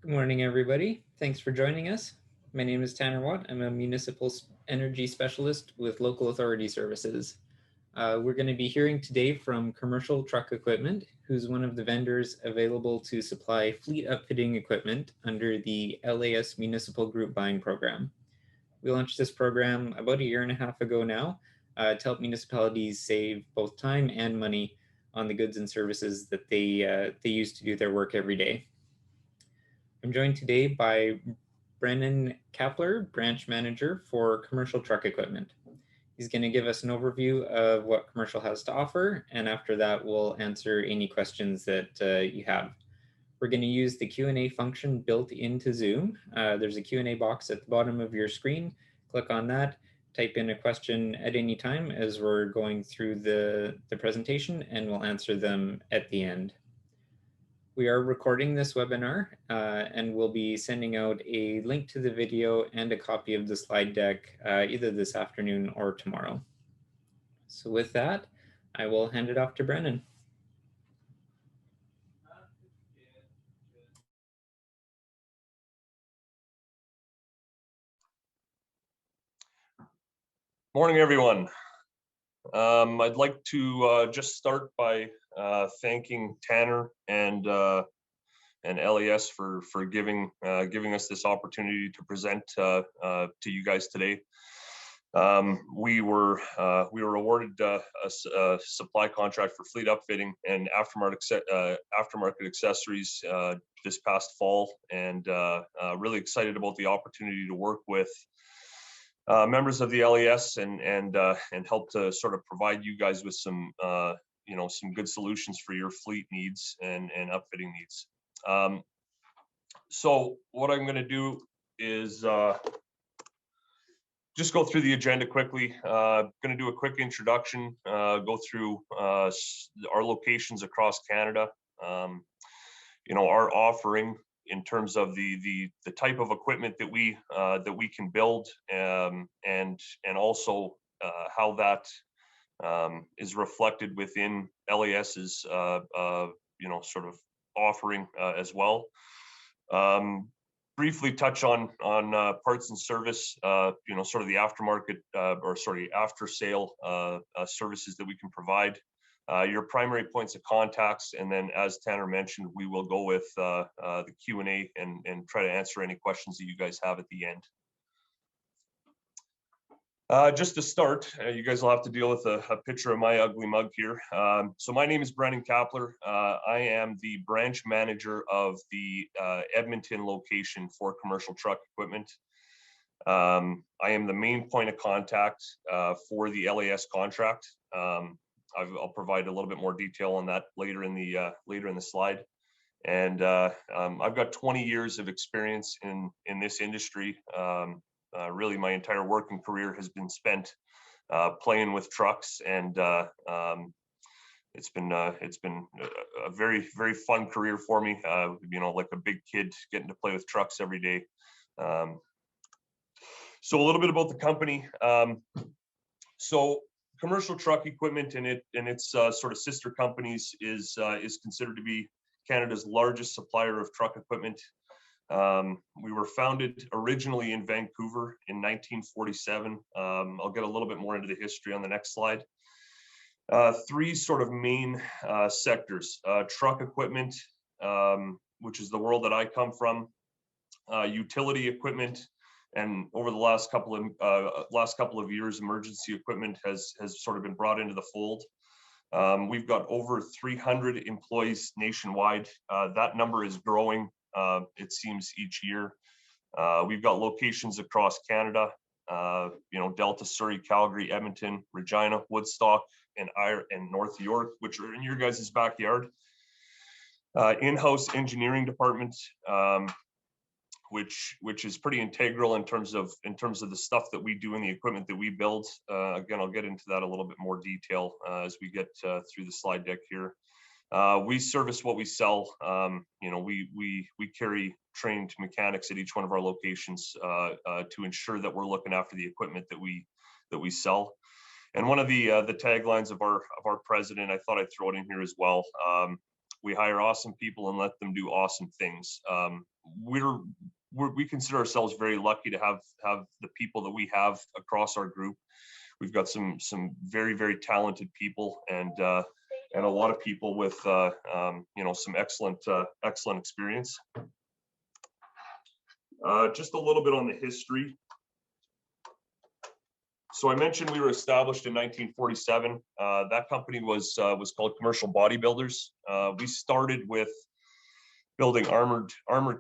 Good morning, everybody. Thanks for joining us. My name is Tanner Watt. I'm a municipal energy specialist with local authority services. We're going to be hearing today from Commercial Truck Equipment, who's one of the vendors available to supply fleet upfitting equipment under the LAS Municipal Group Buying Program. We launched this program about a year and a half ago now to help municipalities save both time and money on the goods and services that they use to do their work every day. I'm joined today by Brennan Kapler, Branch Manager for Commercial Truck Equipment. He's going to give us an overview of what Commercial has to offer, and after that, we'll answer any questions that you have. We're going to use the Q&A function built into Zoom. There's a Q&A box at the bottom of your screen. Click on that, type in a question at any time as we're going through the presentation, and we'll answer them at the end. We are recording this webinar and we'll be sending out a link to the video and a copy of the slide deck either this afternoon or tomorrow. So with that, I will hand it off to Brennan. Morning, everyone. I'd like to just start by thanking Tanner and LAS for giving us this opportunity to present to you guys today. We were awarded a supply contract for fleet upfitting and aftermarket accessories this past fall, and really excited about the opportunity to work with members of the LAS and help to sort of provide you guys with some some good solutions for your fleet needs and upfitting needs. So what I'm going to do is just go through the agenda quickly. Going to do a quick introduction, go through our locations across Canada, our offering in terms of the type of equipment that we can build, and also how that is reflected within LAS's sort of offering as well. Briefly touch on parts and service, sort of the aftermarket after sale services that we can provide. Your primary points of contacts, and then as Tanner mentioned, we will go with the Q&A and try to answer any questions that you guys have at the end. Just to start, you guys will have to deal with a picture of my ugly mug here. So my name is Brennan Kapler. I am the branch manager of the Edmonton location for Commercial Truck Equipment. I am the main point of contact for the LAS contract. I'll provide a little bit more detail on that later in the slide. And I've got 20 years of experience in this industry. Really, my entire working career has been spent playing with trucks, and it's been a very, very fun career for me. Like a big kid getting to play with trucks every day. So a little bit about the company. So Commercial Truck Equipment and its sort of sister companies is considered to be Canada's largest supplier of truck equipment. We were founded originally in Vancouver in 1947. I'll get a little bit more into the history on the next slide. Three sort of main sectors: truck equipment, which is the world that I come from; utility equipment, and over the last couple of years, emergency equipment has sort of been brought into the fold. We've got over 300 employees nationwide. That number is growing. It seems each year. We've got locations across Canada, Delta, Surrey, Calgary, Edmonton, Regina, Woodstock, and North York, which are in your guys' backyard. In-house engineering department, which is pretty integral in terms of the stuff that we do and the equipment that we build. Again, I'll get into that a little bit more detail as we get through the slide deck here. We service what we sell. We carry trained mechanics at each one of our locations to ensure that we're looking after the equipment that we sell. And one of the taglines of our president, I thought I'd throw it in here as well. We hire awesome people and let them do awesome things. We consider ourselves very lucky to have the people that we have across our group. We've got some very, very talented people, and a lot of people with some excellent experience. Just a little bit on the history. So I mentioned we were established in 1947. That company was called Commercial Bodybuilders. We started with building armored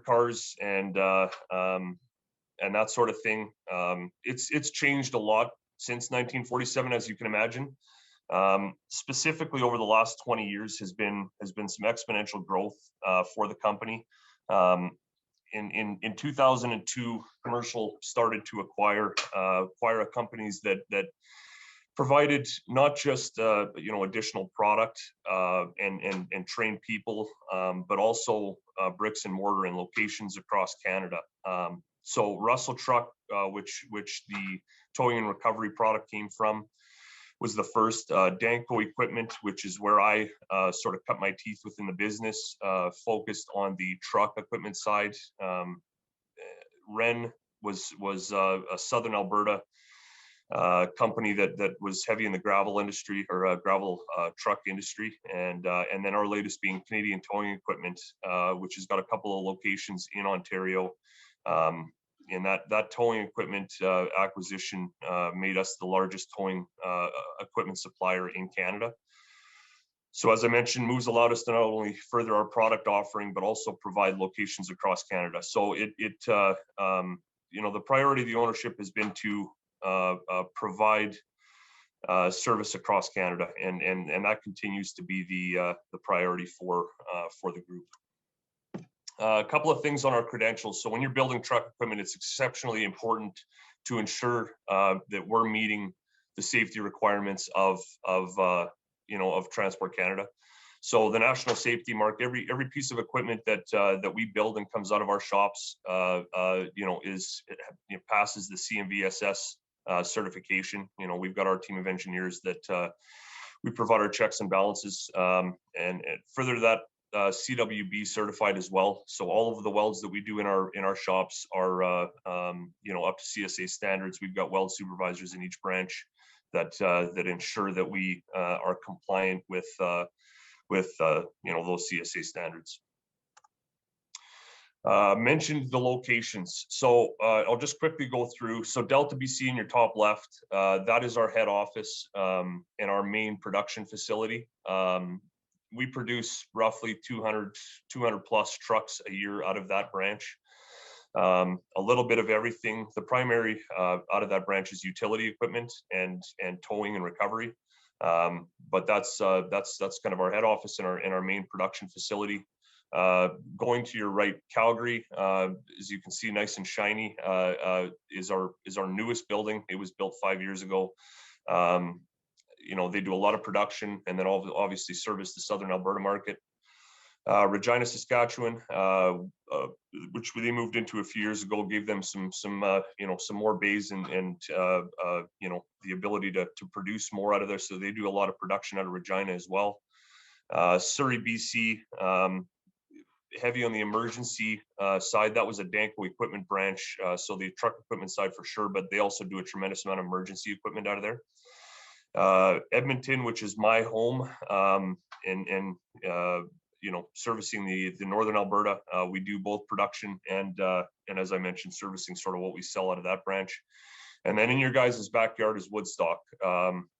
cars and that sort of thing. It's changed a lot since 1947, as you can imagine. Specifically over the last 20 years has been some exponential growth for the company. In 2002, Commercial started to acquire companies that provided not just additional product and trained people, but also bricks and mortar in locations across Canada. So Russell Truck, which the towing and recovery product came from, was the first. Danco Equipment, which is where I sort of cut my teeth within the business, focused on the truck equipment side. Ren was a Southern Alberta company that was heavy in the gravel industry, or gravel truck industry, and then our latest being Canadian Towing Equipment, which has got a couple of locations in Ontario. And that towing equipment acquisition made us the largest towing equipment supplier in Canada. So as I mentioned, moves allowed us to not only further our product offering, but also provide locations across Canada. So the priority of the ownership has been to provide service across Canada, and that continues to be the priority for the group. A couple of things on our credentials. So when you're building truck equipment, it's exceptionally important to ensure that we're meeting the safety requirements of Transport Canada. So the national safety mark, every piece of equipment that we build and comes out of our shops, passes the CMVSS certification. We've got our team of engineers that we provide our checks and balances, and further to that, CWB certified as well. So all of the welds that we do in our shops are up to CSA standards. We've got weld supervisors in each branch that ensure that we are compliant with those CSA standards. Mentioned the locations. So I'll just quickly go through. So Delta, BC in your top left, that is our head office and our main production facility. We produce roughly 200 plus trucks a year out of that branch. A little bit of everything. The primary out of that branch is utility equipment and towing and recovery. But that's kind of our head office and our main production facility. Going to your right, Calgary, as you can see, nice and shiny, is our newest building. It was built 5 years ago. They do a lot of production and then obviously service the Southern Alberta market. Regina, Saskatchewan, which they moved into a few years ago, gave them some more bays and the ability to produce more out of there. So they do a lot of production out of Regina as well. Surrey, BC, heavy on the emergency side. That was a Danco Equipment branch, so the truck equipment side for sure, but they also do a tremendous amount of emergency equipment out of there. Edmonton, which is my home, and servicing the Northern Alberta. We do both production and as I mentioned, servicing sort of what we sell out of that branch. And then in your guys' backyard is Woodstock,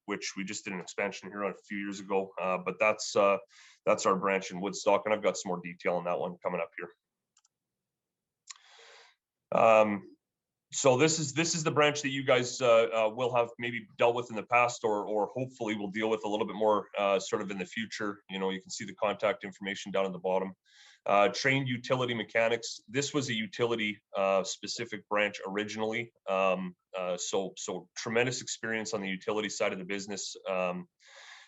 which we just did an expansion here on a few years ago. But that's our branch in Woodstock, and I've got some more detail on that one coming up here. So this is the branch that you guys will have maybe dealt with in the past, or hopefully will deal with a little bit more sort of in the future. You can see the contact information down at the bottom. Trained utility mechanics. This was a utility specific branch originally. So tremendous experience on the utility side of the business.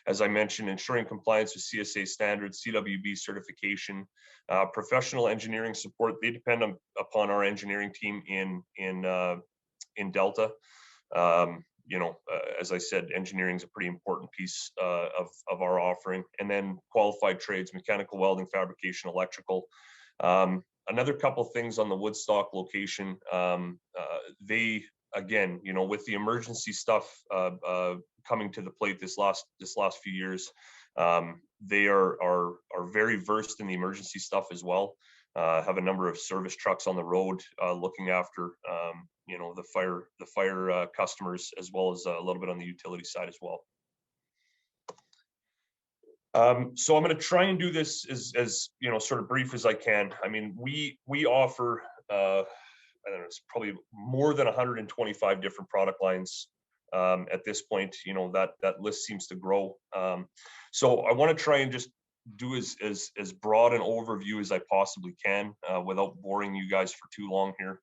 As I mentioned, ensuring compliance with CSA standards, CWB certification, professional engineering support. They depend upon our engineering team in Delta. as I said, engineering is a pretty important piece of our offering. And then qualified trades, mechanical, welding, fabrication, electrical. Another couple things on the Woodstock location. They, again, with the emergency stuff coming to the plate this last few years, they are very versed in the emergency stuff as well. Have a number of service trucks on the road looking after the fire customers, as well as a little bit on the utility side as well. So I'm going to try and do this as sort of brief as I can. I mean, we offer I don't know, it's probably more than 125 different product lines at this point. That list seems to grow. So I want to try and just do as broad an overview as I possibly can without boring you guys for too long here.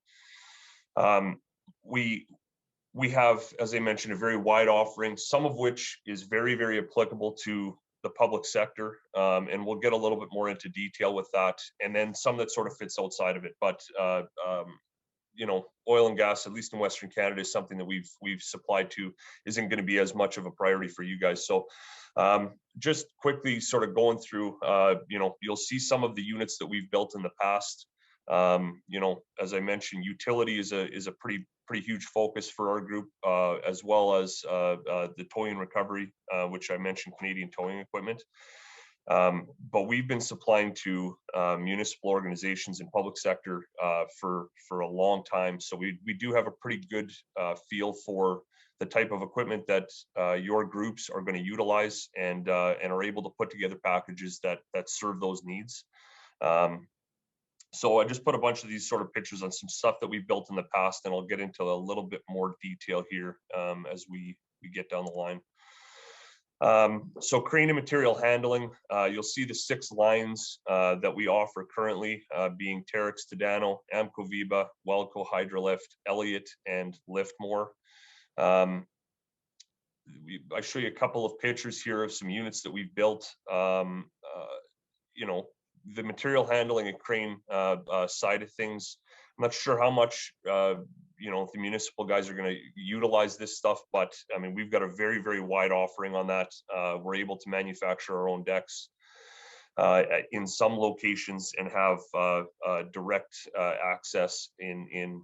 We have, as I mentioned, a very wide offering, some of which is very, very applicable to the public sector, and we'll get a little bit more into detail with that, and then some that sort of fits outside of it. But oil and gas, at least in Western Canada, is something that we've supplied to, isn't going to be as much of a priority for you guys. So just quickly sort of going through, you'll see some of the units that we've built in the past. As I mentioned, utility is a pretty huge focus for our group, as well as the towing recovery, which I mentioned, Canadian towing equipment. But we've been supplying to municipal organizations and public sector for a long time. So we do have a pretty good feel for the type of equipment that your groups are going to utilize, and are able to put together packages that serve those needs. So I just put a bunch of these sort of pictures on some stuff that we've built in the past, and I'll get into a little bit more detail here as we get down the line. So crane and material handling, you'll see the 6 lines that we offer currently, being Terex, Tadano, Amco Viba, Welco, Hydrolift, Elliott, and Liftmore. I show you a couple of pictures here of some units that we've built. The material handling and crane side of things, I'm not sure how much the municipal guys are going to utilize this stuff, but I mean, we've got a very, very wide offering on that. We're able to manufacture our own decks in some locations, and have direct access in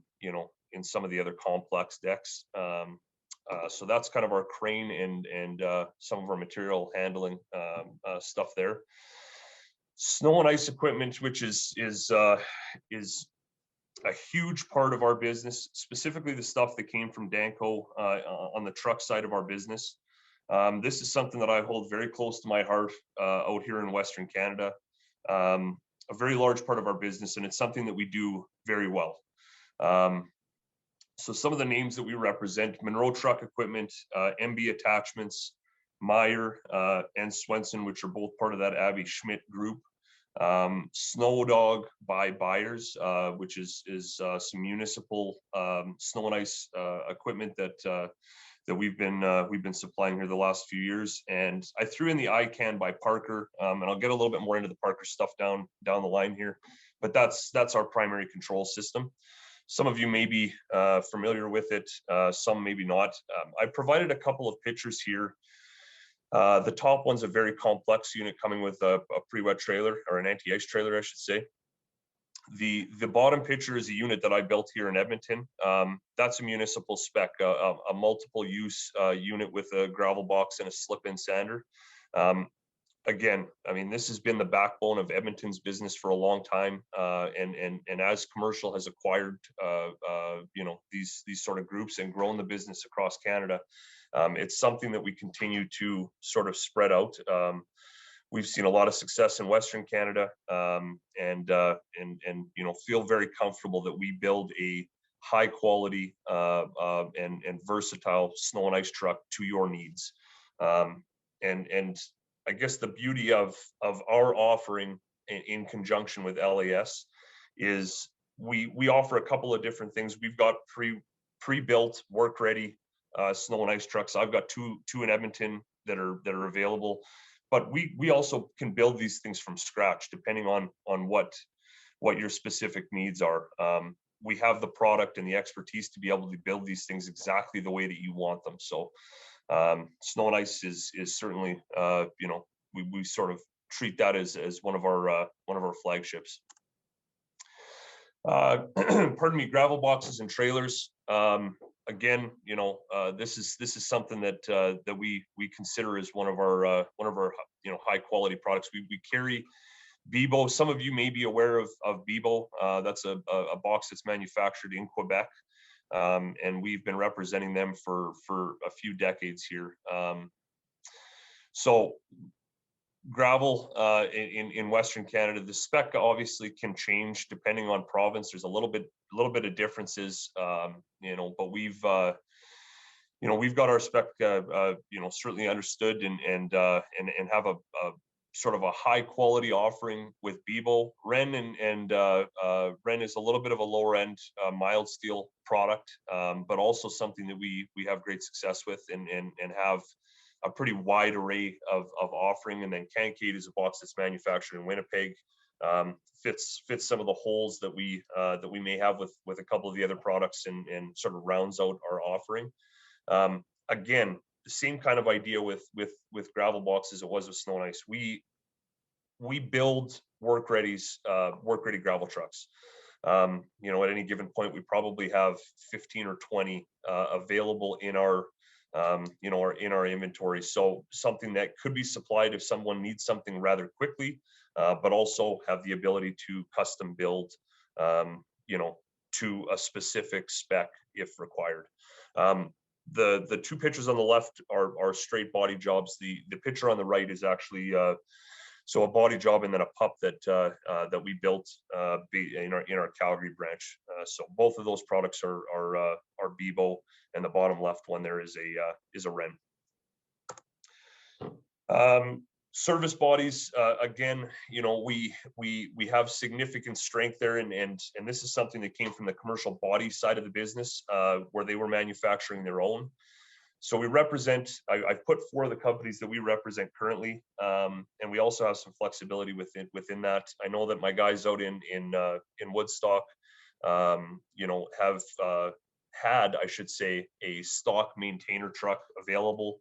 some of the other complex decks. So that's kind of our crane and some of our material handling stuff there. Snow and ice equipment, which is a huge part of our business, specifically the stuff that came from Danco on the truck side of our business. This is something that I hold very close to my heart out here in Western Canada. A very large part of our business, and it's something that we do very well. So some of the names that we represent: Monroe Truck Equipment, MB Attachments, Meyer, and Swenson, which are both part of that Abby Schmidt group. Snow Dog by Byers, which is some municipal snow and ice equipment that we've been supplying here the last few years. And I threw in the ICANN by Parker, and I'll get a little bit more into the Parker stuff down the line here, but that's our primary control system. Some of you may be familiar with it, some maybe not. I provided a couple of pictures here. The top one's a very complex unit coming with a pre-wet trailer, or an anti-ice trailer, I should say. The bottom picture is a unit that I built here in Edmonton. That's a municipal spec, a multiple use unit with a gravel box and a slip-in sander. Again, I mean, this has been the backbone of Edmonton's business for a long time, and as commercial has acquired these sort of groups and grown the business across Canada, it's something that we continue to sort of spread out. We've seen a lot of success in Western Canada, and feel very comfortable that we build a high quality and versatile snow and ice truck to your needs. And I guess the beauty of our offering in conjunction with LAS is we offer a couple of different things. We've got pre-built, work ready snow and ice trucks. I've got two in Edmonton that are available, but we also can build these things from scratch depending on what your specific needs are. we have the product and the expertise to be able to build these things exactly the way that you want them. So snow and ice is certainly, you know, we sort of treat that as one of our flagships. Pardon me, gravel boxes and trailers. Again, you know, this is something that that we consider as one of our you know, high quality products. We carry Bibo. Some of you may be aware of Bibo. That's a box that's manufactured in Quebec, and we've been representing them for a few decades here. So gravel in Western Canada, the spec obviously can change depending on province. There's a little bit of differences, you know, but we've you know, we've got our spec you know, certainly understood and have a sort of a high quality offering with Bibo. Ren and Ren is a little bit of a lower end mild steel product, but also something that we have great success with and have a pretty wide array of offering. And then Tailgates is a box that's manufactured in Winnipeg. Fits some of the holes that we may have with a couple of the other products and sort of rounds out our offering. Again, the same kind of idea with gravel box as it was with snow and ice. We build work ready gravel trucks. You know, at any given point, we probably have 15 or 20 available in our you know, in our inventory. So something that could be supplied if someone needs something rather quickly, but also have the ability to custom build, you know, to a specific spec if required. The two pictures on the left are straight body jobs. The picture on the right is actually so a body job and then a pup that we built in our Calgary branch. So both of those products are Bibo, and the bottom left one there is a Ren. Service bodies, again, you know, we have significant strength there, and this is something that came from the commercial body side of the business, where they were manufacturing their own. So we represent, I've put 4 of the companies that we represent currently, and we also have some flexibility within that. I know that my guys out in Woodstock, you know, have had, I should say, a stock maintainer truck available.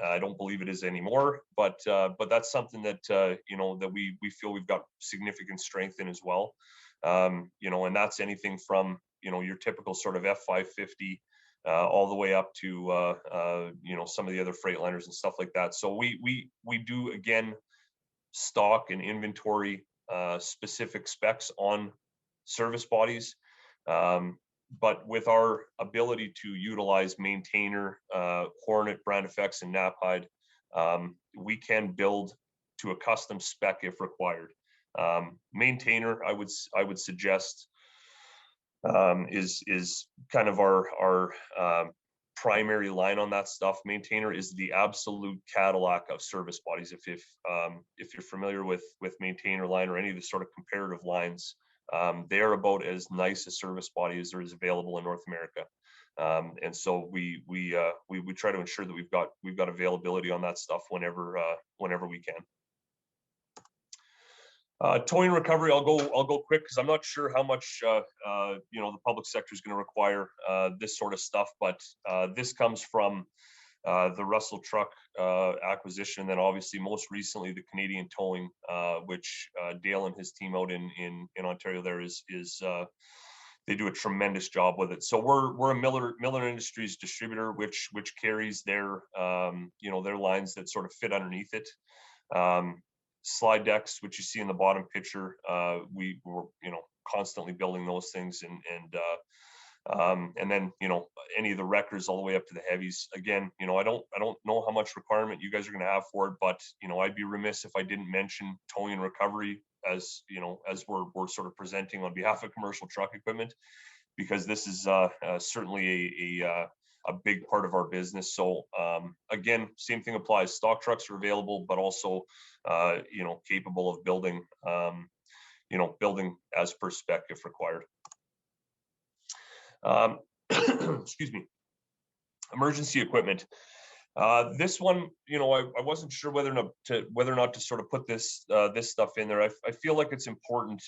I don't believe it is anymore, but that's something that you know, that we feel we've got significant strength in as well. You know, and that's anything from, you know, your typical sort of F550. All the way up to you know, some of the other Freightliners and stuff like that. So we do, again, stock and inventory specific specs on service bodies, but with our ability to utilize Maintainer, Hornet, Brand Effects, and Knapheide, we can build to a custom spec if required. Maintainer, I would suggest, is kind of our primary line on that stuff. Maintainer is the absolute Cadillac of service bodies. If you're familiar with Maintainer line or any of the sort of comparative lines, they are about as nice a service body as there is available in North America. And so we try to ensure that we've got availability on that stuff whenever we can. Towing recovery, I'll go quick because I'm not sure how much you know, the public sector is going to require this sort of stuff, but this comes from the Russell Truck acquisition, and then obviously most recently the Canadian Towing, which Dale and his team out in Ontario there is they do a tremendous job with it. So we're a Miller Industries distributor, which carries their you know, their lines that sort of fit underneath it. Slide decks, which you see in the bottom picture, we were, you know, constantly building those things, and then, you know, any of the wreckers all the way up to the heavies. Again, you know, I don't know how much requirement you guys are going to have for it, but, you know, I'd be remiss if I didn't mention towing and recovery as, you know, as we're sort of presenting on behalf of commercial truck equipment, because this is certainly a big part of our business. So again, same thing applies. Stock trucks are available, but also you know, capable of building you know, building as per spec if required. Excuse me. Emergency equipment. This one, you know, I wasn't sure whether or not to sort of put this stuff in there. I feel like it's important.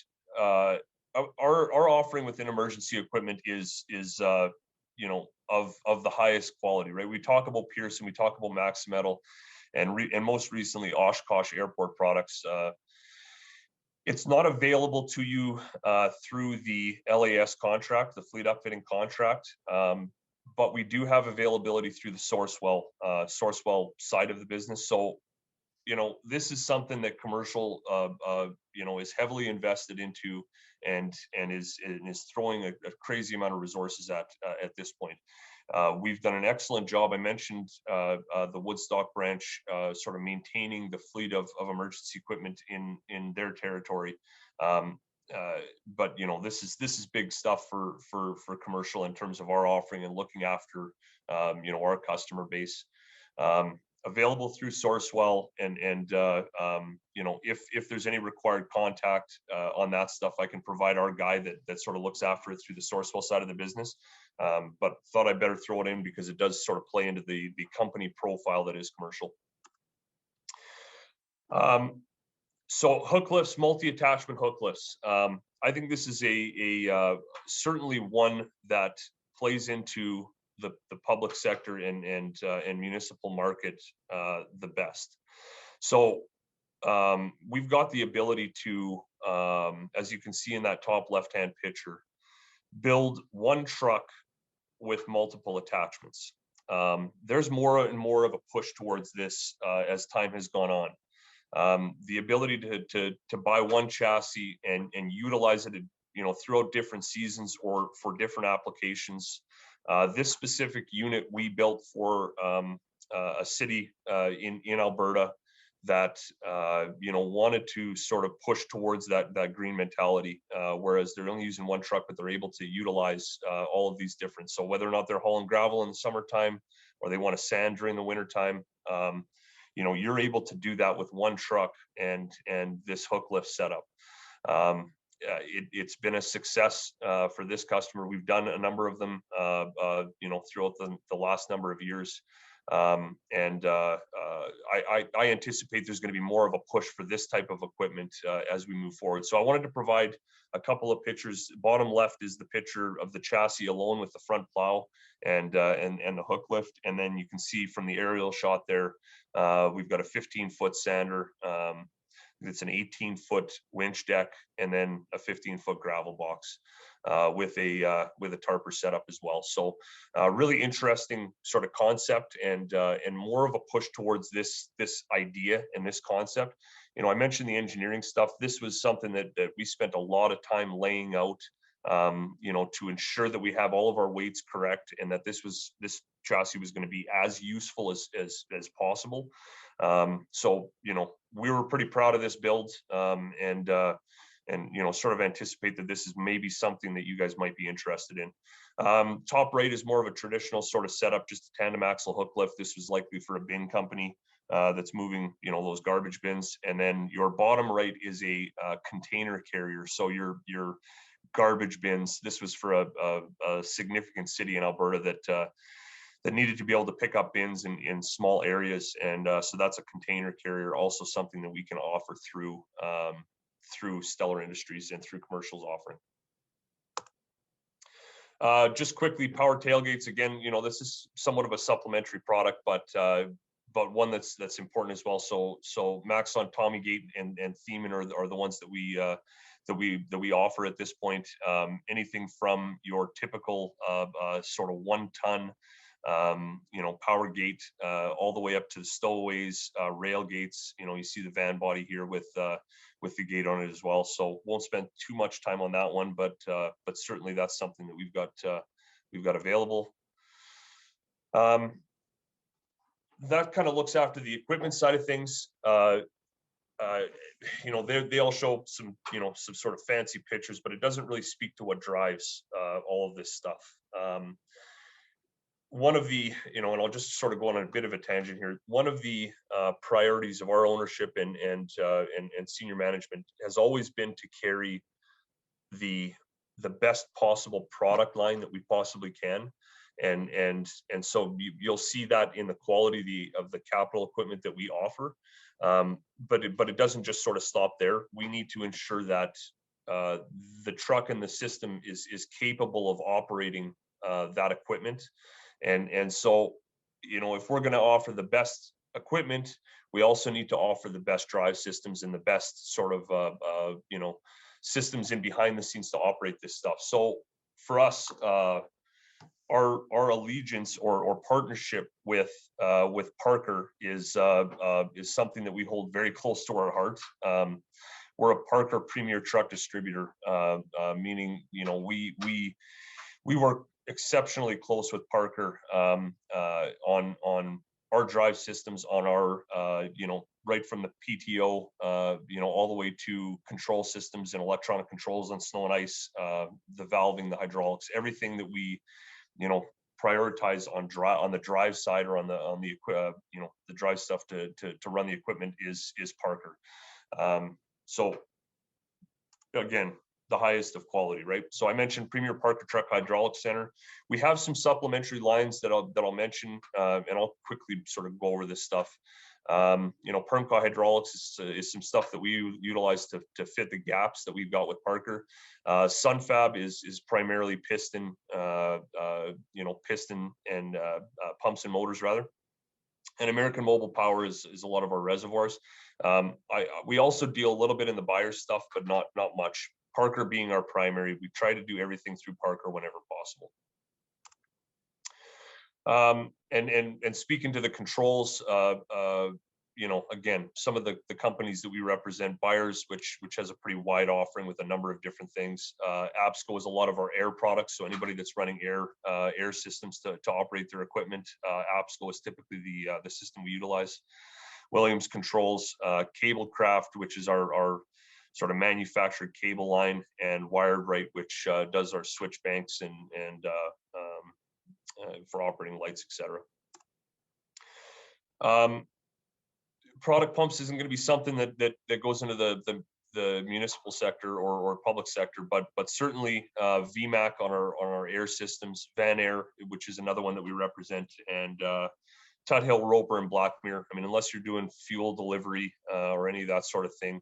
our offering within emergency equipment is you know, of the highest quality, right? We talk about Pearson, we talk about Max Metal, and most recently Oshkosh Airport products. It's not available to you through the LAS contract, the fleet upfitting contract, but we do have availability through the Sourcewell side of the business. So, you know, this is something that commercial, you know, is heavily invested into, and is throwing a crazy amount of resources at this point. We've done an excellent job. I mentioned the Woodstock branch sort of maintaining the fleet of emergency equipment in their territory. But you know, this is big stuff for commercial in terms of our offering and looking after you know, our customer base. Available through Sourcewell, and you know, if there's any required contact on that stuff, I can provide our guy that sort of looks after it through the Sourcewell side of the business. But thought I'd better throw it in because it does sort of play into the company profile that is commercial. So hook lifts, multi-attachment hook lifts. I think this is a certainly one that plays into the public sector and municipal market the best. So we've got the ability to, as you can see in that top left-hand picture, build one truck with multiple attachments. There's more and more of a push towards this as time has gone on. The ability to buy one chassis and utilize it, you know, throughout different seasons or for different applications. This specific unit we built for a city in Alberta that you know, wanted to sort of push towards that green mentality, whereas they're only using one truck, but they're able to utilize all of these different. So whether or not they're hauling gravel in the summertime or they want to sand during the wintertime, you know, you're able to do that with one truck and this hook lift setup. It's been a success for this customer. We've done a number of them, you know, throughout the last number of years. I anticipate there's going to be more of a push for this type of equipment as we move forward. So I wanted to provide a couple of pictures. Bottom left is the picture of the chassis alone with the front plow and the hook lift, and then you can see from the aerial shot there, we've got a 15-foot sander. It's an 18-foot winch deck, and then a 15-foot gravel box with a tarper setup as well. So really interesting sort of concept, and more of a push towards this idea and this concept. You know, I mentioned the engineering stuff. This was something that we spent a lot of time laying out, you know, to ensure that we have all of our weights correct, and that this chassis was going to be as useful as possible. So, you know, we were pretty proud of this build, and you know, sort of anticipate that this is maybe something that you guys might be interested in. Top right is more of a traditional sort of setup, just a tandem axle hook lift. This was likely for a bin company that's moving, you know, those garbage bins. And then your bottom right is a container carrier. So your garbage bins. This was for a significant city in Alberta that needed to be able to pick up bins in small areas, and so that's a container carrier, also something that we can offer through Stellar Industries and through Commercial's offering. Just quickly, power tailgates. Again, you know, this is somewhat of a supplementary product, but one that's important as well. So Maxon, Tommy Gate, and Thiemann are the ones that we offer at this point. Anything from your typical sort of 1-ton, you know, power gate, all the way up to the stowaways, rail gates. You know, you see the van body here with the gate on it as well. So won't spend too much time on that one, but certainly that's something that we've got available. That kind of looks after the equipment side of things. You know, they all show some, you know, some sort of fancy pictures, but it doesn't really speak to what drives all of this stuff. One of the, you know, and I'll just sort of go on a bit of a tangent here. One of the priorities of our ownership and senior management has always been to carry the best possible product line that we possibly can, and so you'll see that in the quality of the capital equipment that we offer. But it doesn't just sort of stop there. We need to ensure that the truck and the system is capable of operating that equipment. And so, if we're going to offer the best equipment, we also need to offer the best drive systems and the best sort of, systems in behind the scenes to operate this stuff. So for us, our allegiance or partnership with Parker is something that we hold very close to our heart. We're a Parker premier truck distributor, meaning we work exceptionally close with Parker on our drive systems, on our right from the PTO all the way to control systems and electronic controls on snow and ice, the valving, the hydraulics, everything that we prioritize on the drive side or on the drive stuff to run the equipment is Parker. So again, the highest of quality, right? So I mentioned Premier Parker Truck Hydraulic Center. We have some supplementary lines that I'll mention, and I'll quickly sort of go over this stuff. Permco hydraulics is some stuff that we utilize to fit the gaps that we've got with Parker. Sunfab is primarily piston, piston and pumps and motors rather. And American Mobile Power is a lot of our reservoirs. We also deal a little bit in the buyer stuff, but not much. Parker being our primary, we try to do everything through Parker whenever possible. And speaking to the controls, again, some of the companies that we represent, Buyers, which has a pretty wide offering with a number of different things. APSCO is a lot of our air products, so anybody that's running air systems to operate their equipment, APSCO is typically the system we utilize. Williams Controls, Cablecraft, which is our sort of manufactured cable line, and Wired Right, which does our switch banks and for operating lights, etc. Product pumps isn't going to be something that goes into the municipal sector or public sector, but certainly VMAC on our air systems, Van Air, which is another one that we represent, and Tuthill, Roper, and Blackmere. I mean, unless you're doing fuel delivery or any of that sort of thing,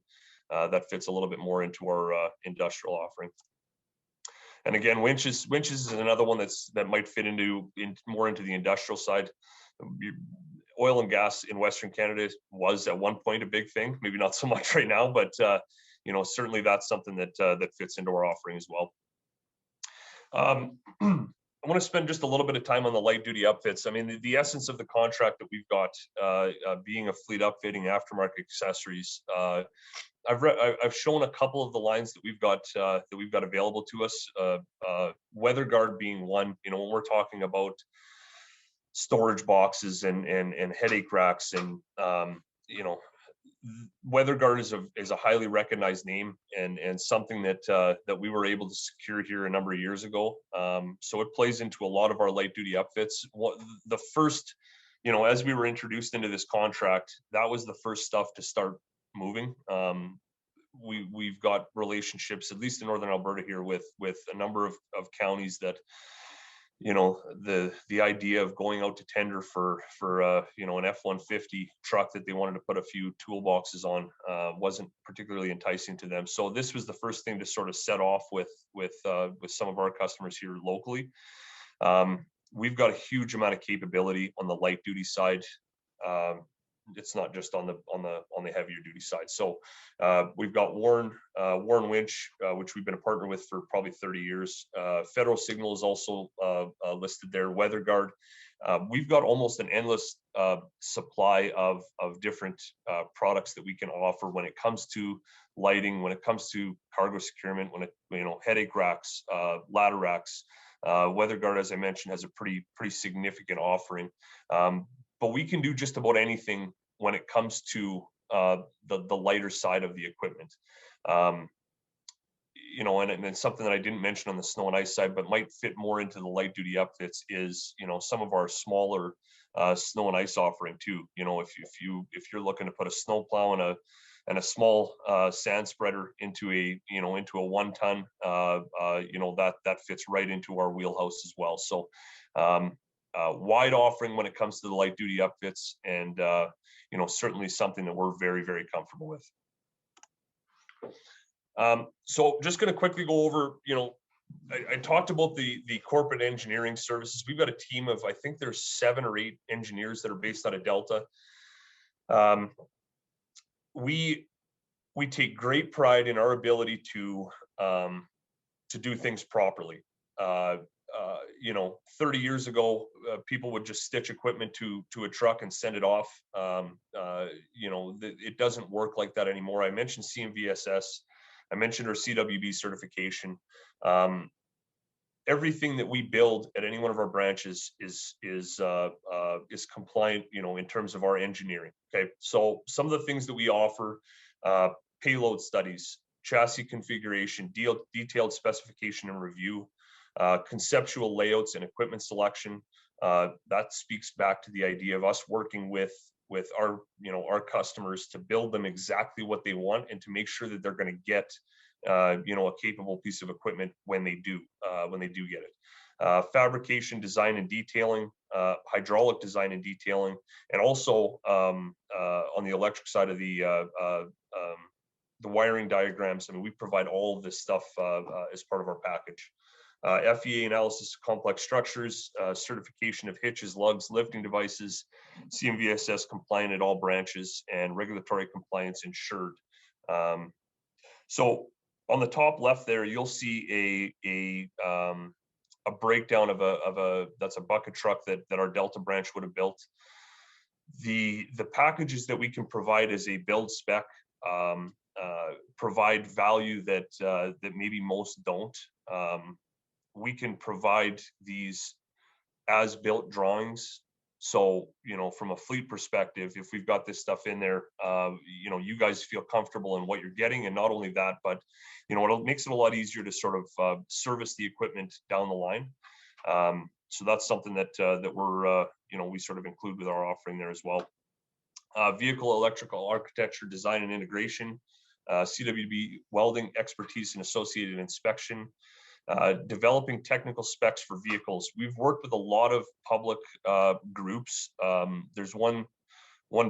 that fits a little bit more into our industrial offering. And again, winches is another one that might fit more into the industrial side. Oil and gas in Western Canada was at one point a big thing, maybe not so much right now, but certainly that's something that fits into our offering as well. I want to spend just a little bit of time on the light duty upfits. I mean, the essence of the contract that we've got, being a fleet upfitting aftermarket accessories. I've shown a couple of the lines that we've got available to us. Weather Guard being one. When we're talking about storage boxes and headache racks, and Weather Guard is a highly recognized name and something that we were able to secure here a number of years ago. So it plays into a lot of our light duty upfits. The first, as we were introduced into this contract, that was the first stuff to start moving. We've got relationships, at least in Northern Alberta here, with a number of counties that, the idea of going out to tender for an F-150 truck that they wanted to put a few toolboxes on wasn't particularly enticing to them. So this was the first thing to sort of set off with some of our customers here locally. We've got a huge amount of capability on the light duty side. It's not just on the heavier duty side. So we've got Warren Winch, which we've been a partner with for probably 30 years. Federal Signal is also listed there. Weather Guard. We've got almost an endless supply of different products that we can offer when it comes to lighting, when it comes to cargo securement, when it headache racks, ladder racks. Weather Guard, as I mentioned, has a pretty significant offering. But we can do just about anything when it comes to the lighter side of the equipment. And then something that I didn't mention on the snow and ice side, but might fit more into the light duty upfits is, some of our smaller snow and ice offering too. If you're looking to put a snow plow and a small sand spreader into a 1 ton, that fits right into our wheelhouse as well. So wide offering when it comes to the light duty upfits, and certainly something that we're very, very comfortable with. So just going to quickly go over, I talked about the corporate engineering services. We've got a team of, I think there's 7 or 8 engineers that are based out of Delta. We take great pride in our ability to do things properly. 30 years ago, people would just stitch equipment to a truck and send it off. It doesn't work like that anymore. I mentioned CMVSS. I mentioned our CWB certification. Everything that we build at any one of our branches is compliant, in terms of our engineering. Okay, so some of the things that we offer: payload studies, chassis configuration, detailed specification and review, conceptual layouts and equipment selection. That speaks back to the idea of us working with our customers to build them exactly what they want and to make sure that they're going to get a capable piece of equipment when they do get it. Fabrication, design and detailing, hydraulic design and detailing, and also on the electric side of the wiring diagrams. I mean, we provide all of this stuff as part of our package. FEA analysis of complex structures, certification of hitches, lugs, lifting devices, CMVSS compliant at all branches, and regulatory compliance ensured. So on the top left there, you'll see a breakdown of that's a bucket truck that our Delta branch would have built. The packages that we can provide as a build spec provide value that maybe most don't. We can provide these as-built drawings. So, from a fleet perspective, if we've got this stuff in there, you guys feel comfortable in what you're getting. And not only that, but, it makes it a lot easier to sort of service the equipment down the line. So that's something that we're, we sort of include with our offering there as well. Vehicle electrical architecture, design and integration, CWB welding expertise and associated inspection, developing technical specs for vehicles. We've worked with a lot of public groups. There's one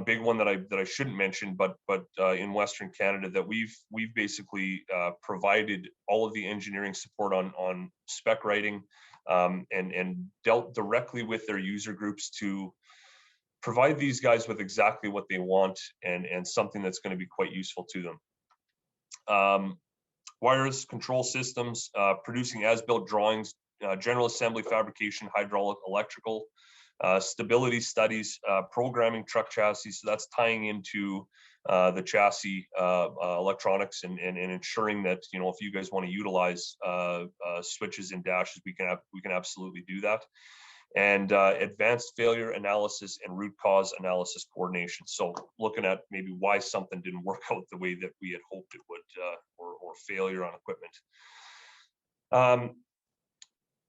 big one that I shouldn't mention, but in Western Canada, that we've basically provided all of the engineering support on spec writing, and dealt directly with their user groups to provide these guys with exactly what they want and something that's going to be quite useful to them. Wireless control systems, producing as-built drawings, general assembly, fabrication, hydraulic, electrical, stability studies, programming truck chassis. So that's tying into the chassis electronics and ensuring that, if you guys want to utilize switches and dashes, we can absolutely do that. And advanced failure analysis and root cause analysis coordination. So looking at maybe why something didn't work out the way that we had hoped it would, or failure on equipment.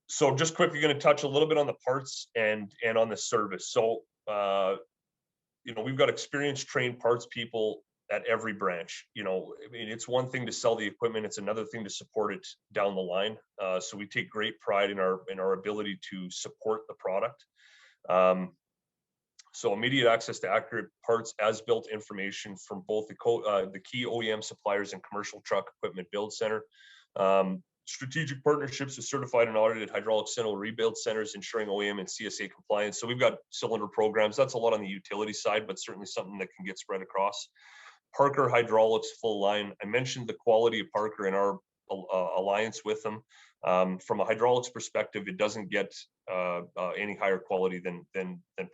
So just quickly going to touch a little bit on the parts and on the service. So, we've got experienced, trained parts people at every branch. I mean, it's one thing to sell the equipment, it's another thing to support it down the line. So we take great pride in our ability to support the product. So immediate access to accurate parts, as-built information from both the key OEM suppliers and commercial truck equipment build center. Strategic partnerships with certified and audited hydraulic cylinder rebuild centers, ensuring OEM and CSA compliance. So we've got cylinder programs. That's a lot on the utility side, but certainly something that can get spread across. Parker Hydraulics full line. I mentioned the quality of Parker and our alliance with them. From a hydraulics perspective, it doesn't get any higher quality than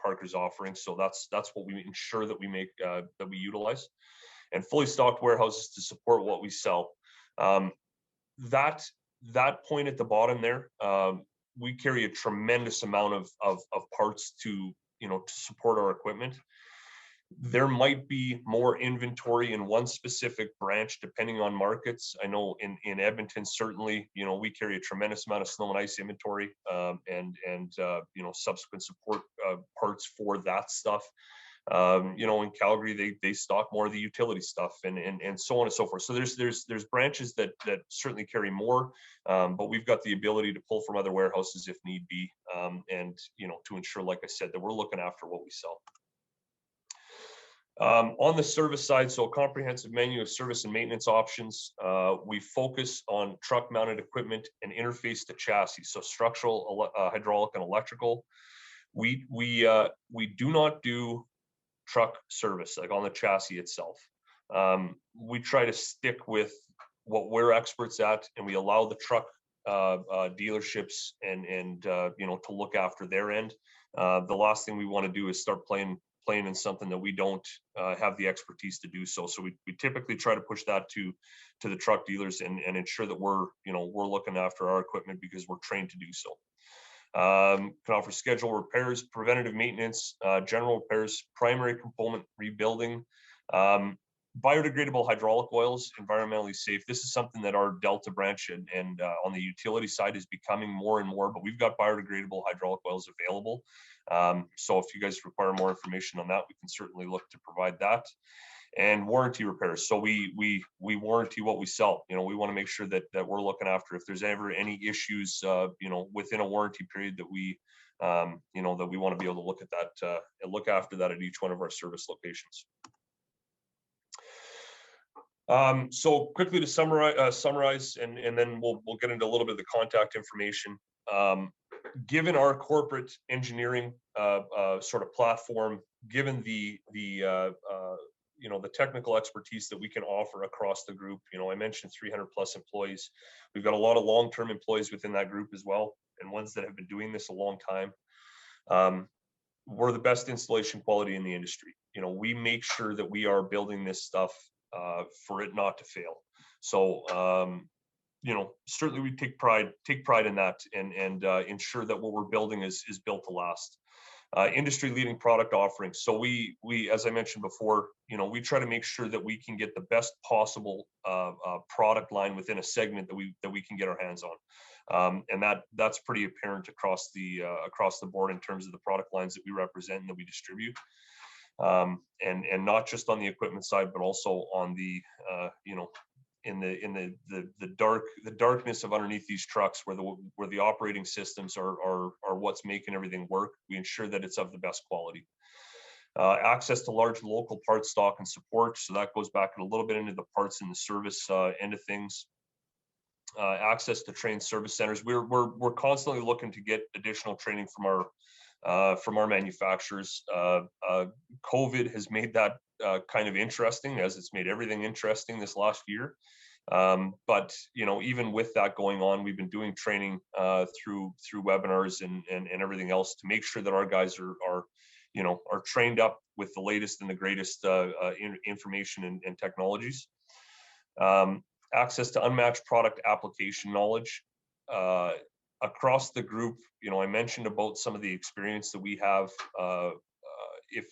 Parker's offering. So that's what we ensure that we make, that we utilize, and fully stocked warehouses to support what we sell. That point at the bottom there, we carry a tremendous amount of parts to support our equipment. There might be more inventory in one specific branch depending on markets. I know in Edmonton, certainly, we carry a tremendous amount of snow and ice inventory, and subsequent support parts for that stuff. In Calgary, they stock more of the utility stuff and so on and so forth. So there's branches that certainly carry more, but we've got the ability to pull from other warehouses if need be, and to ensure, like I said, that we're looking after what we sell. On the service side, so a comprehensive menu of service and maintenance options. We focus on truck mounted equipment and interface to chassis, so structural, hydraulic, and electrical. We do not do truck service like on the chassis itself. We try to stick with what we're experts at, and we allow the truck dealerships and to look after their end. The last thing we want to do is start playing in something that we don't have the expertise to do so. So we typically try to push that to the truck dealers and ensure that we're looking after our equipment because we're trained to do so. Can offer scheduled repairs, preventative maintenance, general repairs, primary component rebuilding, biodegradable hydraulic oils, environmentally safe. This is something that our Delta branch and on the utility side is becoming more and more, but we've got biodegradable hydraulic oils available. So if you guys require more information on that, we can certainly look to provide that. And warranty repairs. So we warranty what we sell. We want to make sure that we're looking after if there's ever any issues, within a warranty period that we, that we want to be able to look at that and look after that at each one of our service locations. So quickly to summarize, and then we'll get into a little bit of the contact information. Given our corporate engineering sort of platform, given the technical expertise that we can offer across the group, I mentioned 300 plus employees. We've got a lot of long-term employees within that group as well, and ones that have been doing this a long time. We're the best installation quality in the industry. We make sure that we are building this stuff for it not to fail. So, certainly we take pride in that and ensure that what we're building is built to last. Industry leading product offerings. So we, as I mentioned before, we try to make sure that we can get the best possible product line within a segment that we can get our hands on. And that's pretty apparent across the board in terms of the product lines that we represent and that we distribute. And not just on the equipment side, but also on the, in the darkness of underneath these trucks where the operating systems are what's making everything work. We ensure that it's of the best quality. Access to large local parts stock and support. So that goes back a little bit into the parts and the service end of things. Access to trained service centers. We're constantly looking to get additional training from our manufacturers. COVID has made that kind of interesting, as it's made everything interesting this last year. But even with that going on, we've been doing training through webinars and everything else to make sure that our guys are trained up with the latest and the greatest information and technologies. Access to unmatched product application knowledge. Across the group, I mentioned about some of the experience that we have. If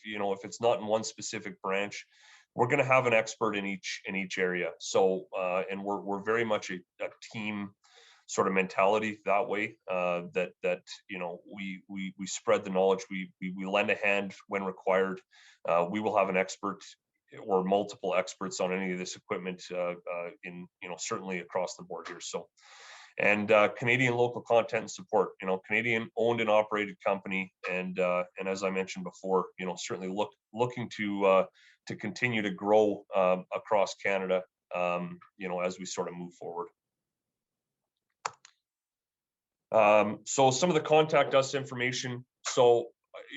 it's not in one specific branch, we're going to have an expert in each area. So, and we're very much a team sort of mentality that way. That we spread the knowledge. We lend a hand when required. We will have an expert or multiple experts on any of this equipment in certainly across the board here. So. And Canadian local content and support, Canadian owned and operated company. And as I mentioned before, certainly looking to continue to grow across Canada, as we sort of move forward. So some of the contact us information. So,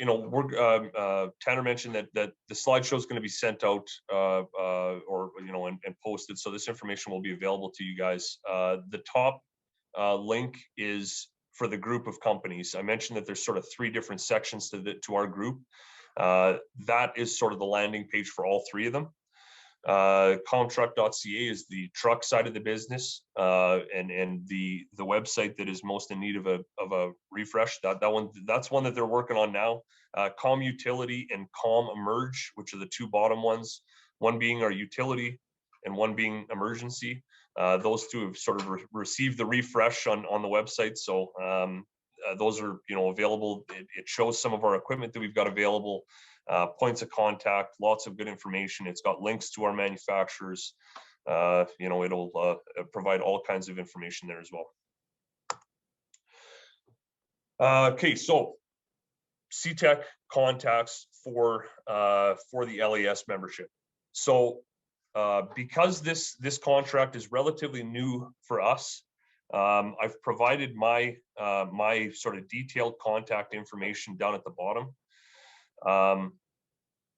Tanner mentioned that the slideshow is going to be sent out and posted. So this information will be available to you guys. The top link is for the group of companies. I mentioned that there's sort of 3 different sections to our group. That is sort of the landing page for all 3 of them. Comtruck.ca is the truck side of the business, and the website that is most in need of a refresh. That's one that they're working on now. Com Utility and Com Emerge, which are the 2 bottom ones. One being our utility and one being emergency. Those 2 have sort of received the refresh on the website. So those are available. It shows some of our equipment that we've got available, points of contact, lots of good information. It's got links to our manufacturers. It'll provide all kinds of information there as well. Okay, so CTEC contacts for the LAS membership. So because this contract is relatively new for us, I've provided my my sort of detailed contact information down at the bottom.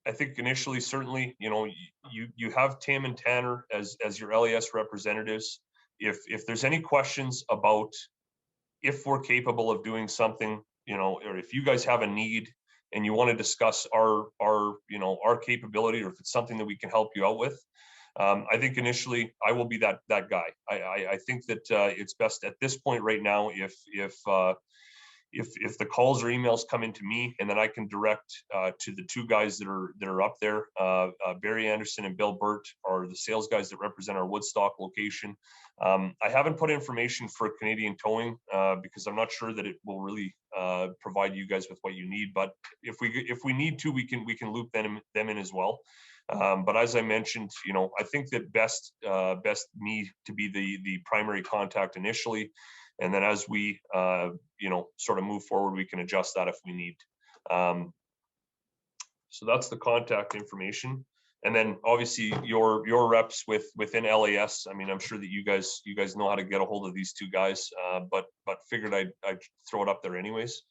I think initially, certainly, you know, you have Tim and Tanner as your LAS representatives. If there's any questions about if we're capable of doing something, you know, or if you guys have a need and you want to discuss our you know, our capability, or if it's something that we can help you out with, I think initially I will be that guy. I think that it's best at this point right now if the calls or emails come into me, and then I can direct to the two guys that are up there. Barry Anderson and Bill Burt are the sales guys that represent our Woodstock location. I haven't put information for Canadian Towing because I'm not sure that it will really provide you guys with what you need. But if we need to, we can loop them in as well. But as I mentioned, you know, I think that best me to be the primary contact initially. And then as we, you know, sort of move forward, we can adjust that if we need. So that's the contact information. And then obviously your reps within LAS. I mean, I'm sure that you guys know how to get a hold of these two guys, but figured I'd throw it up there anyways.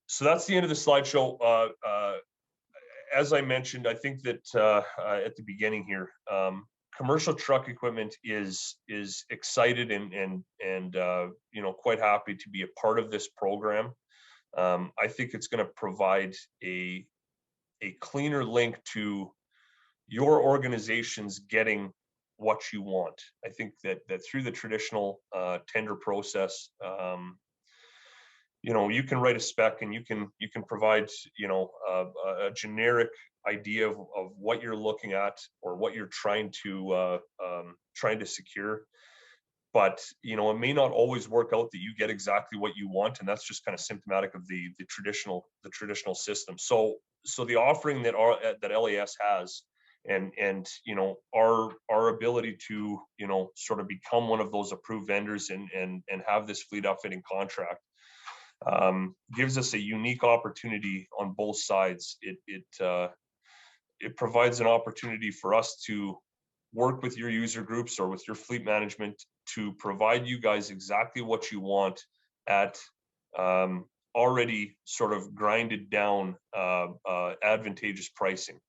So that's the end of the slideshow. As I mentioned, I think that at the beginning here, commercial truck equipment is excited and you know, quite happy to be a part of this program. I think it's going to provide a cleaner link to your organizations getting what you want. I think that through the traditional tender process, you know, you can write a spec and you can provide, you know, a generic idea of what you're looking at or what you're trying to secure. But, you know, it may not always work out that you get exactly what you want, and that's just kind of symptomatic of the traditional system. So the offering that LAS has, and you know, our ability to, you know, sort of become one of those approved vendors and have this fleet upfitting contract gives us a unique opportunity on both sides. It provides an opportunity for us to work with your user groups or with your fleet management to provide you guys exactly what you want at already sort of grinded down advantageous pricing.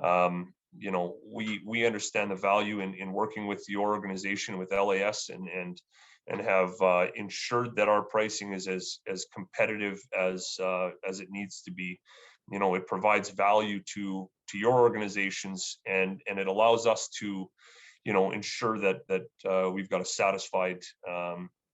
You know, we understand the value in working with your organization, with LAS, and have ensured that our pricing is as competitive as it needs to be. You know, it provides value to your organizations, and it allows us to, you know, ensure that we've got a satisfied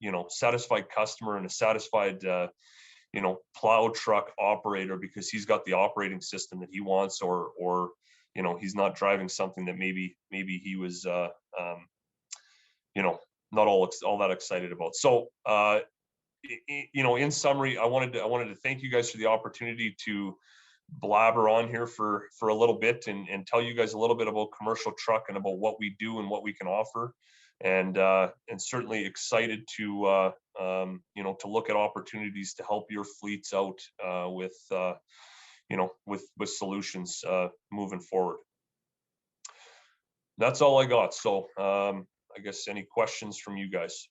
you know, satisfied customer and a satisfied you know, plow truck operator, because he's got the operating system that he wants, or you know, he's not driving something that maybe he was you know, not all that excited about. So you know, in summary, I wanted to thank you guys for the opportunity to blabber on here for a little bit and tell you guys a little bit about commercial truck and about what we do and what we can offer, and certainly excited to you know, to look at opportunities to help your fleets out with you know, with solutions moving forward. That's all I got. So I guess any questions from you guys?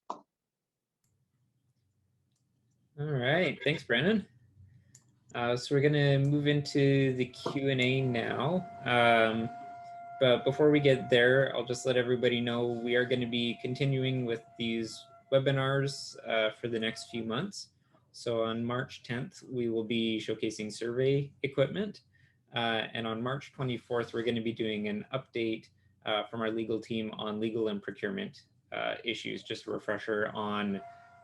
All right, thanks, Brandon. So we're gonna move into the Q&A now. But before we get there, I'll just let everybody know we are going to be continuing with these webinars for the next few months. So on March 10th, we will be showcasing survey equipment. And on March 24th, we're going to be doing an update from our legal team on legal and procurement issues, just a refresher on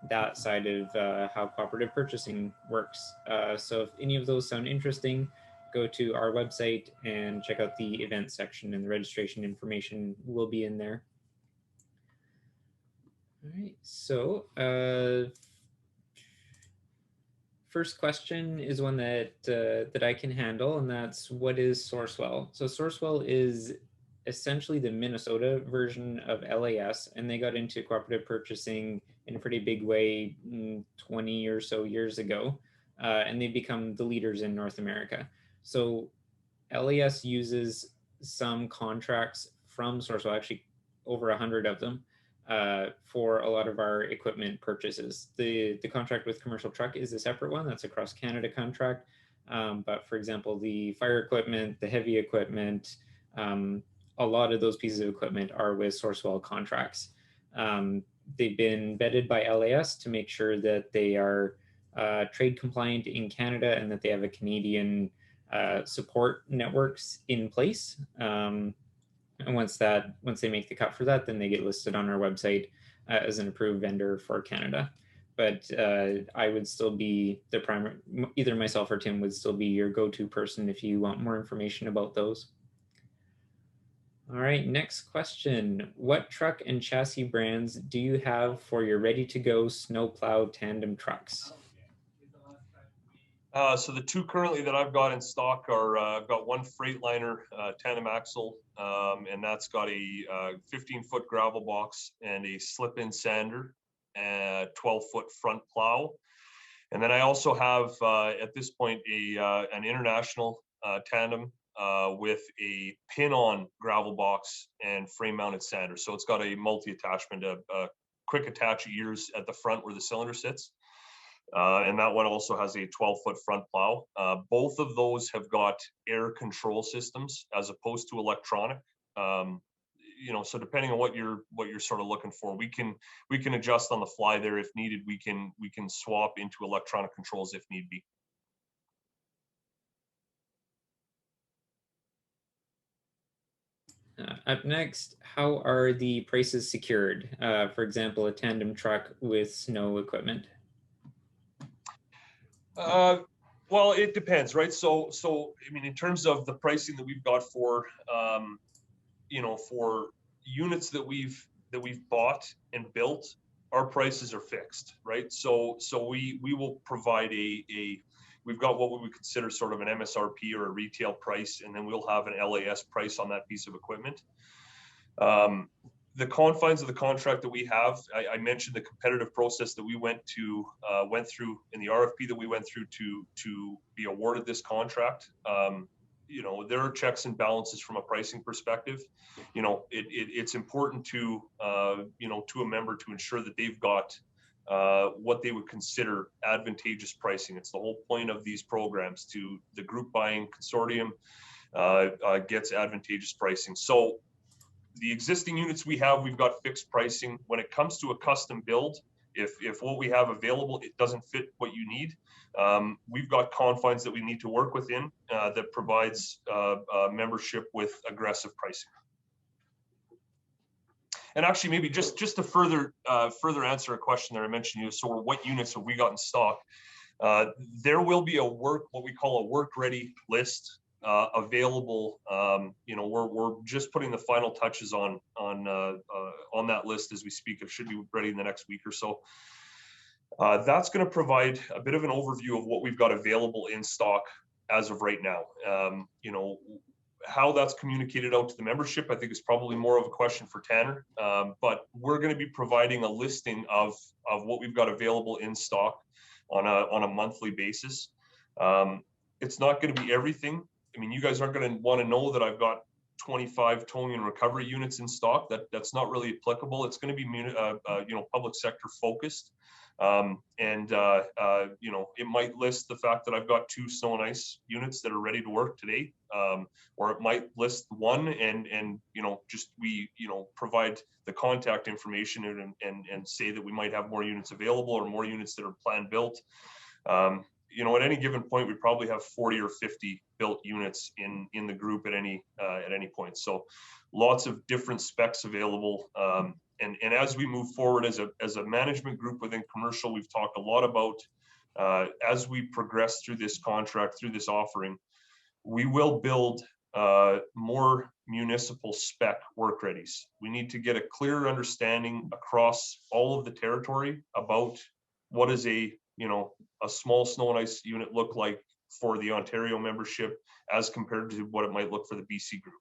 that side of how cooperative purchasing works. So if any of those sound interesting, go to our website and check out the event section, and the registration information will be in there. All right, so first question is one that I can handle, and that's, what is Sourcewell? So Sourcewell is essentially the Minnesota version of LAS, and they got into cooperative purchasing in a pretty big way 20 or so years ago. and they've become the leaders in North America. So LAS uses some contracts from Sourcewell, actually over 100 of them, for a lot of our equipment purchases. The contract with Commercial Truck is a separate one. That's a cross Canada contract. But for example, the fire equipment, the heavy equipment, a lot of those pieces of equipment are with Sourcewell contracts. They've been vetted by LAS to make sure that they are trade compliant in Canada and that they have a Canadian support networks in place. And once they make the cut for that, then they get listed on our website as an approved vendor for Canada. But I would still be the primary, either myself or Tim would still be your go-to person if you want more information about those. All right, next question. What truck and chassis brands do you have for your ready-to-go snowplow tandem trucks? So the two currently that I've got in stock are, I've got one Freightliner tandem axle, and that's got a 15-foot gravel box and a slip-in sander, and 12-foot front plow. And then I also have, at this point, an international tandem with a pin-on gravel box and frame-mounted sander. So it's got a multi-attachment, a quick attach ears at the front where the cylinder sits. And that one also has a 12-foot front plow. Both of those have got air control systems as opposed to electronic. So depending on what you're sort of looking for, we can adjust on the fly there if needed. We can swap into electronic controls if need be. Up next, how are the prices secured? For example, a tandem truck with snow equipment. Well, it depends, right? So I mean, in terms of the pricing that we've got for, for units that we've bought and built, our prices are fixed, right? So we will provide we've got what we would consider sort of an MSRP or a retail price, and then we'll have an LAS price on that piece of equipment. The confines of the contract that we have, I mentioned the competitive process that we went through in the RFP that we went through to be awarded this contract. There are checks and balances from a pricing perspective. It's important to a member to ensure that they've got what they would consider advantageous pricing. It's the whole point of these programs, to the group buying consortium gets advantageous pricing. So the existing units we have, we've got fixed pricing. When it comes to a custom build, if what we have available, it doesn't fit what you need, we've got confines that we need to work within that provides membership with aggressive pricing. And actually, maybe just to further answer a question that I mentioned, so what units have we got in stock? There will be what we call a work-ready list available. We're just putting the final touches on that list as we speak. It should be ready in the next week or so. That's going to provide a bit of an overview of what we've got available in stock as of right now. How that's communicated out to the membership, I think, is probably more of a question for Tanner. But we're going to be providing a listing of what we've got available in stock on a monthly basis. It's not going to be everything. I mean, you guys aren't going to want to know that I've got 25 towing and recovery units in stock. That's not really applicable. It's going to be public sector focused. It might list the fact that I've got 2 snow and ice units that are ready to work today, or it might list one and we provide the contact information and say that we might have more units available or more units that are planned built. At any given point, we probably have 40 or 50 built units in the group at any point. So lots of different specs available. And as we move forward as a management group within commercial, we've talked a lot about as we progress through this contract, through this offering, we will build more municipal spec work readies. We need to get a clearer understanding across all of the territory about what is a small snow and ice unit look like for the Ontario membership as compared to what it might look for the BC group.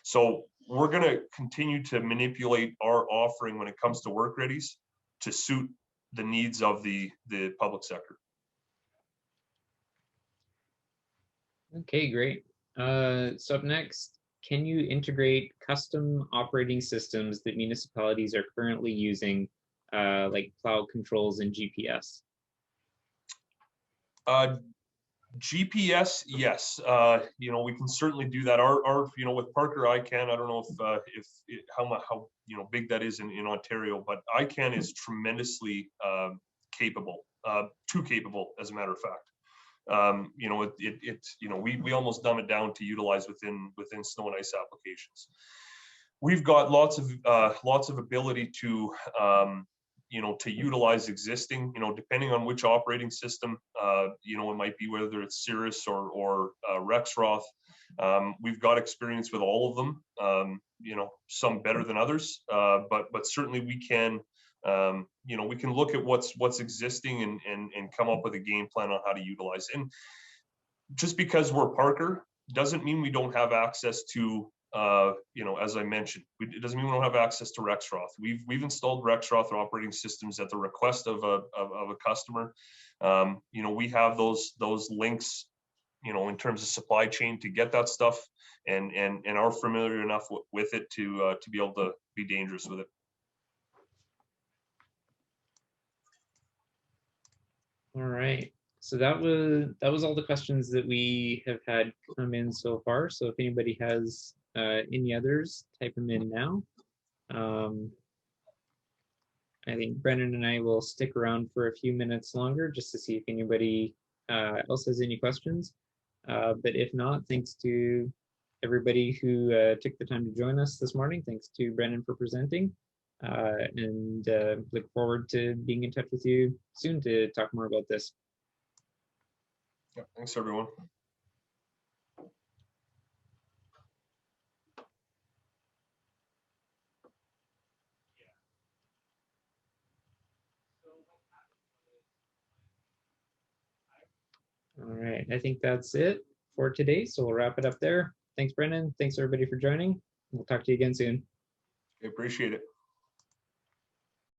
So we're going to continue to manipulate our offering when it comes to work readies to suit the needs of the public sector. Okay, great. So up next, can you integrate custom operating systems that municipalities are currently using, like Plow controls and GPS? Uh, GPS, yes. We can certainly do that. With Parker ICANN, I don't know how big that is in Ontario, but ICANN is tremendously capable, too capable, as a matter of fact. We almost dumb it down to utilize within snow and ice applications. We've got lots of ability to utilize existing, depending on which operating system, it might be whether it's Cirrus or Rexroth. We've got experience with all of them, some better than others, but certainly we can look at what's existing and come up with a game plan on how to utilize it. And just because we're Parker doesn't mean we don't have access to, as I mentioned, it doesn't mean we don't have access to Rexroth. We've installed Rexroth operating systems at the request of a customer. We have those links, in terms of supply chain to get that stuff, and are familiar enough with it to be able to be dangerous with it. All right. So that was all the questions that we have had come in so far. So if anybody has any others, type them in now. I think Brennan and I will stick around for a few minutes longer just to see if anybody else has any questions. But if not, thanks to everybody who took the time to join us this morning. Thanks to Brennan for presenting. And look forward to being in touch with you soon to talk more about this. Yeah, thanks everyone. All right, I think that's it for today. So we'll wrap it up there. Thanks, Brennan. Thanks everybody for joining. We'll talk to you again soon. I appreciate it.